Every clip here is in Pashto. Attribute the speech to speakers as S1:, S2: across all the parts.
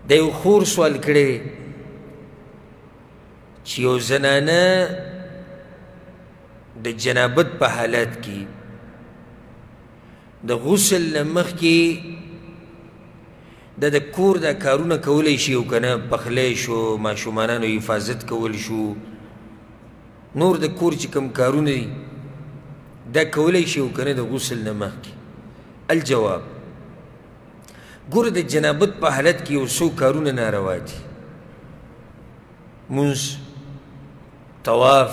S1: د یو خور سوال کړی چې یو زنانه د جنابت په حالت کې د غسل نه مخکې د کور دا کارونه کولی شي او که نه پخلی شو ماشومانانو حفاظت کول شو نور د کور چې کوم کارونه دي دا کولی شي او که نه د غسل نه مخکې الجواب ګوره د جنابت په حالت کې یو څو کارونه ناروا دي مونځ طواف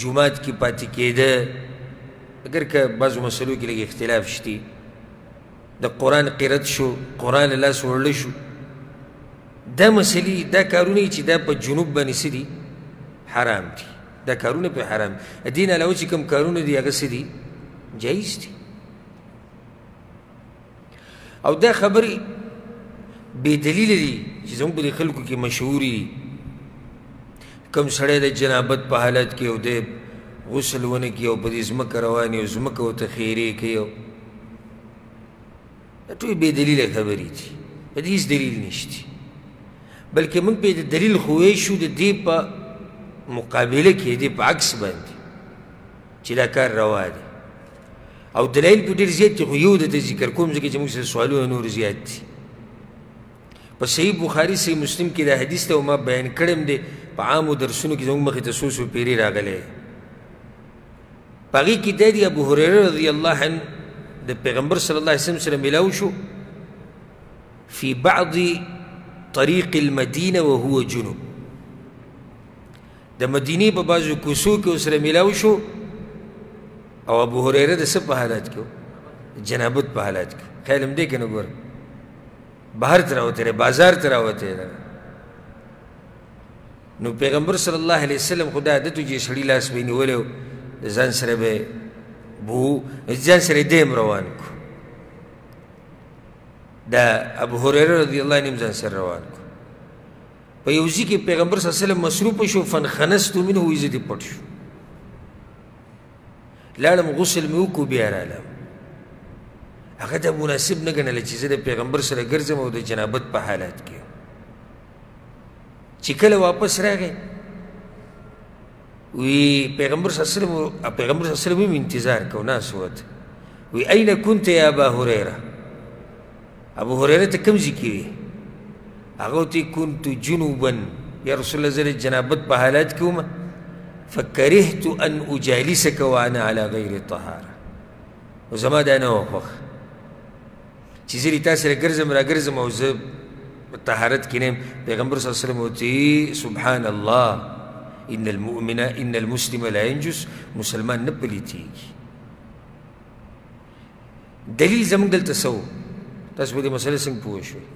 S1: جومات کې پاتې کېده اگر که بعضو مسلو کې لږ اختلاف شتی د قرآن قرت شو قرآن لاس وړله شو دا مسلې دا کارونه چې دا په جنوب باندې څه دي حرام دي دا کارونه پې حرام دي دین علاوه چې کوم کارونه دي هغه څه دي جایز دي او دا خبرې بې دلیله دي چې زموږ په دې خلکو کې مشهورې دي کوم سړی د جنابت په حالت کې او د غسل ونه کړي او په دې ځمکه روان او ځمکه ورته خیرې کوي دا ټولې بې دلیله خبرې دي په دې هېڅ دلیل نشته بلکې موږ پې د دلیل خوی شو د دې په مقابله کې د دې په عکس باندې چې دا کار روا دی او دلایل په ډېر زیات دي خو یو درته ذکر کوم ځکه چې موږ سره سوالونه نور زیات دي په صحیح بخاري صحیح مسلم کې دا حدیث ته ما بیان کړی دی په عامو درسونو کې زموږ مخې ته څو څو پیرې راغلی په هغې کې دا دی ابو هریره رضی الله عنه د پیغمبر صلی الله علیه وسلم سره میلاو شو فی بعض طریق المدینه وهو جنوب د مدینې په بعضو کوڅو کې ورسره میلاو شو او ابو هریره د څه په حالت کې جنابت په حالت کې خیال هم دی که نه ګوره بهر ته راوتی دی بازار ته راوتی دی نو پیغمبر صلی الله علیه وسلم خو دا عادت و چې سړي لاس به یې نیولی و د ځان سره به بو ځان سره یې دیم روان کو دا ابو هریره رضی الله عنه ځان سره روان کو په یو ځای کې پیغمبر صلی الله علیه وسلم مصروفه شو فانخنستو منه وایي زه دې پټ شو لاړم غسل مې وکړو بیا رالم هغه دا مناسب نه ګڼله چې زه د پیغمبر سره ګرځم او د جنابت په حالت کې چې کله واپس راغی وی پیغمبر صلی الله علیه وسلم انتظار کو ناس وته وی اين كنت يا ابا هريره ابو هريره ته کوم ځای کې وي هغه ورته كنت جنوبا یا رسول الله زه د جنابت په حالت کې وم فكرهت ان اجالسك وانا على غير طهاره وزما دا نه و خوښ چې زه تا سره ګرځم راګرځم او زه طهارت کې نه یم پیغمبر صلی الله علیه وسلم ورته سبحان الله ان المسلم لا ينجس مسلمان نه پلیتېږي دلیل زموږ دلته څه و تاسو په دې مسله څنګه پوه شوئ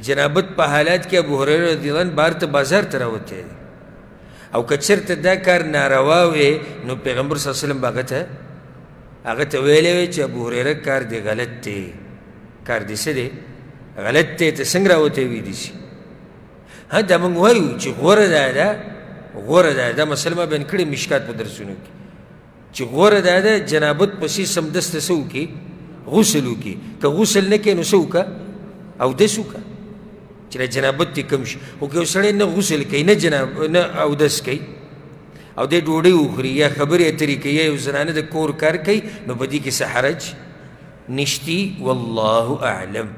S1: جنابت په حالات کې ابو هریره رضی الله عنه بهر ته بازار ته راوتی دی او که چېرته دا کار ناروا وی نو پیغمبر صلی الله علیه وسلم به هغه ته ویلی وی چې ابو هریره کار دی غلط دی کار دی څه دی غلط دی ته څنګه راوتی ویلی شي ها دا موږ وایو چې غوره دا مسله ما بیان کړې مشکات په درسونو کې چې غوره دا ده جنابت پسې سمدسته څه وکړي غسل وکړي که غسل نه کوي نو څه وکړه اودس وکړه چې د جنابت دې کم شي خو که یو سړی نه غسل کوي نه اودس کوي او دی ډوډۍ وخوري یا خبرې اترې کوي یا یو زنانه د کور کار کوي نو په دې کې څه حرج نشتي والله اعلم